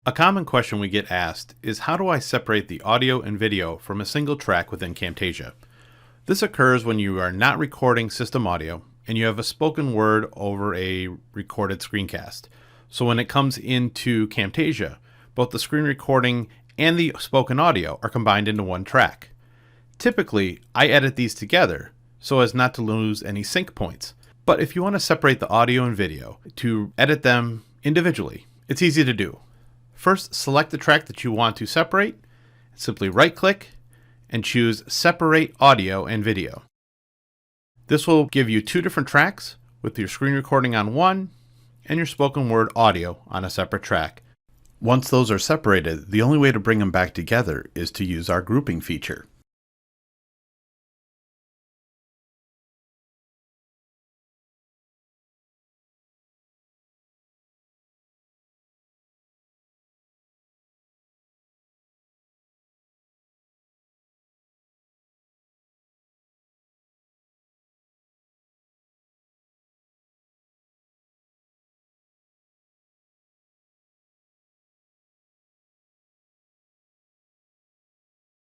A common question we get asked is, how do I separate the audio and video from a single track within Camtasia? This occurs when you are not recording system audio and you have a spoken word over a recorded screencast. So when it comes into Camtasia, both the screen recording and the spoken audio are combined into one track. Typically, I edit these together so as not to lose any sync points. But if you want to separate the audio and video to edit them individually, it's easy to do. First, select the track that you want to separate, simply right-click and choose Separate Audio and Video. This will give you two different tracks with your screen recording on one and your spoken word audio on a separate track. Once those are separated, the only way to bring them back together is to use our grouping feature.